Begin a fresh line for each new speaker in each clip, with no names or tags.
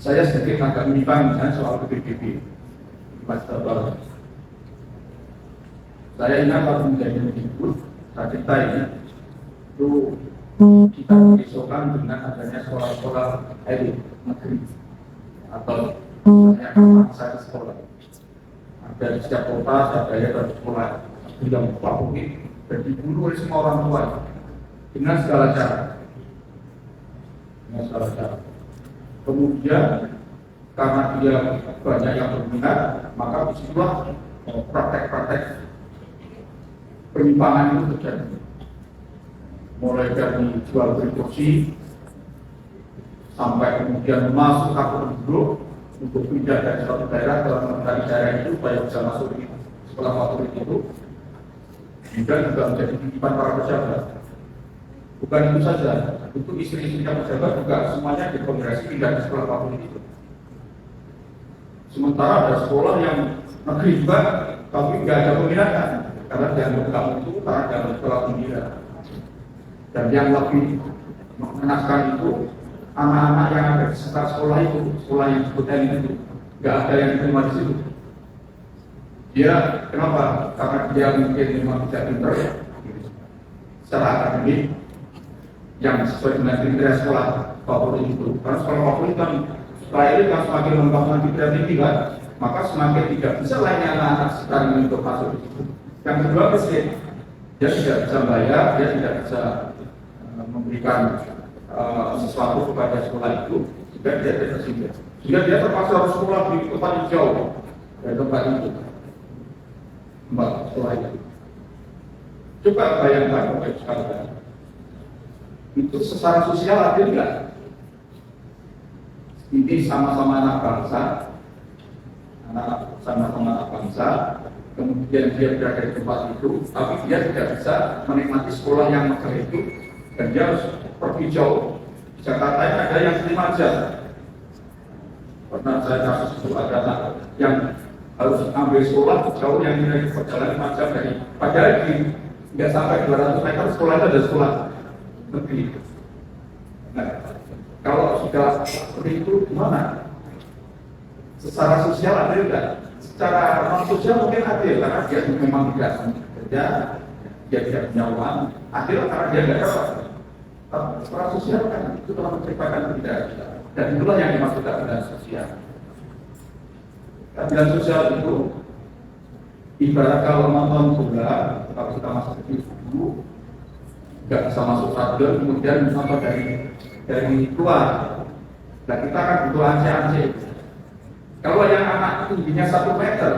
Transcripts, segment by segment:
saya sedikit agak menyimpang misalnya soal PPDB Mas Bapak. Saya ingat waktu menjadi Mendikbud, saat kita ini itu kita dirisaukan dengan adanya sekolah-sekolah elit negeri atau misalnya saya sekolah. Dari setiap kota ada sekolah yang favorit dan dibunuh oleh semua orang tua dengan segala cara. Kemudian karena dia banyak yang berminat, maka disitulah praktek-praktek penyimpangan itu terjadi. Mulai dari jual beli kursi sampai kemudian masuk kartu penduduk untuk pindah dari suatu daerah ke daerah itu supaya bisa masuk di sekolah favorit itu. Dan juga menjadi titipan para pejabat. Bukan itu saja, itu istri-istrinya pejabat juga semuanya dikonversi pindah ke sekolah favorit itu. Sementara ada sekolah yang negeri juga, tapi nggak ada peminatan karena dianggap kamu itu karena dianggap sekolah pembina. Dan yang lebih mengenaskan itu anak-anak yang ada di sekitar sekolah itu, sekolah yang disebut elit itu, nggak ada yang diterima di situ. Dia kenapa? Karena dia mungkin memang tidak pintar ya, secara akademik yang sesuai dengan kriteria sekolah favorit itu. Karena sekolah favorit kan setelah itu kan semakin mengembangkan kriteria tinggi kan, maka semakin tidak bisa lainnya anak-anak sekitar untuk masuk di situ. Yang kedua miskin, dia tidak bisa bayar, dia tidak bisa memberikan sesuatu kepada sekolah itu, sehingga dia tidak tersinggah. Sehingga dia terpaksa harus sekolah di tempat yang jauh dari tempat itu. Sekolah itu. Coba bayangkan Bapak sekalian, itu secara sosial adil enggak? Ini sama-sama anak bangsa, sama-sama anak bangsa, kemudian dia berada di tempat itu, tapi dia tidak bisa menikmati sekolah yang megah itu, dan dia harus pergi jauh. Di Jakarta ini ada yang 5 jam. Pernah saya kasus itu ada anak yang harus ambil sekolah jauh yang dari perjalanan 5 jam dari padahal nggak sampai 200 meter sekolah itu ada sekolah negeri. Nah, kalau sudah seperti itu gimana? Secara sosial adil enggak? Secara non sosial mungkin adil karena dia memang tidak kerja, dia tidak punya uang. Adil karena dia nggak dapat. Secara sosial kan itu telah menciptakan ketidakadilan. Dan itulah yang dimaksud keadilan sosial. Keadilan sosial itu ibarat kalau nonton bola, kalau kita masuk ke dulu, nggak bisa masuk stadion, kemudian nonton dari luar. Nah kita kan butuh ance-ance. Kalau yang anak tingginya 1 meter,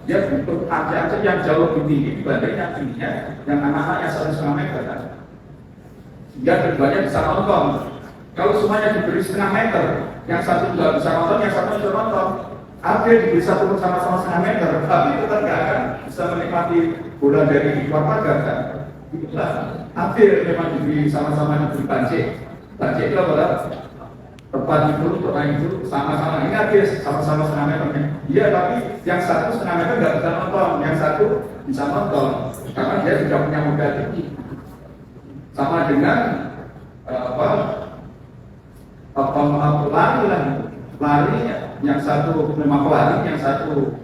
dia butuh ance-ance yang jauh lebih tinggi dibanding yang tingginya yang anak-anak yang 1,5 meter kan. Sehingga keduanya bisa nonton. Kalau semuanya diberi 0,5 meter, yang satu nggak bisa nonton, yang satu bisa nonton. Adil diberi satu sama-sama 0,5 meter, tapi tetap nggak akan bisa menikmati bola dari luar pagar kan. Itulah adil memang diberi sama-sama diberi pancik. Pancik itu adalah tempat itu, pertanyaan itu sama-sama. Ini adil sama-sama 0,5 meter. Iya, tapi yang satu 0,5 meter nggak bisa nonton, yang satu bisa nonton karena dia sudah punya modal tinggi. Sama dengan lari yang satu memang pelari, yang satu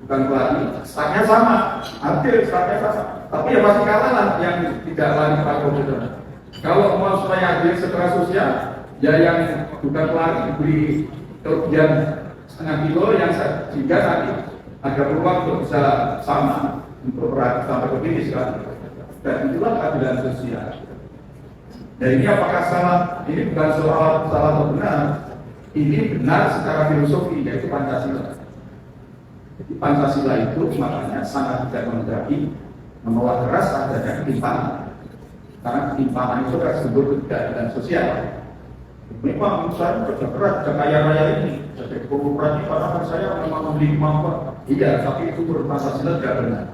bukan pelari, startnya sama, adil startnya sama, tapi ya pasti kalah lah yang tidak lari pada itu. Kalau mau supaya adil secara sosial, ya yang bukan pelari diberi kelebihan 0,5 kilo yang sehingga nanti ada peluang untuk bisa sama untuk sampai ke finish kan. Dan itulah keadilan sosial. Dan ini apakah salah? Ini bukan soal salah atau benar. Ini benar secara filosofi, yaitu Pancasila. Jadi Pancasila itu maknanya sangat tidak menolak keras adanya ketimpangan. Karena ketimpangan itu kan sebut ketidakadilan sosial. Memang saya kerja keras, kerja kaya raya ini, jadi korporasi karena saya memang memiliki kemampuan. Iya, tapi itu menurut Pancasila tidak benar.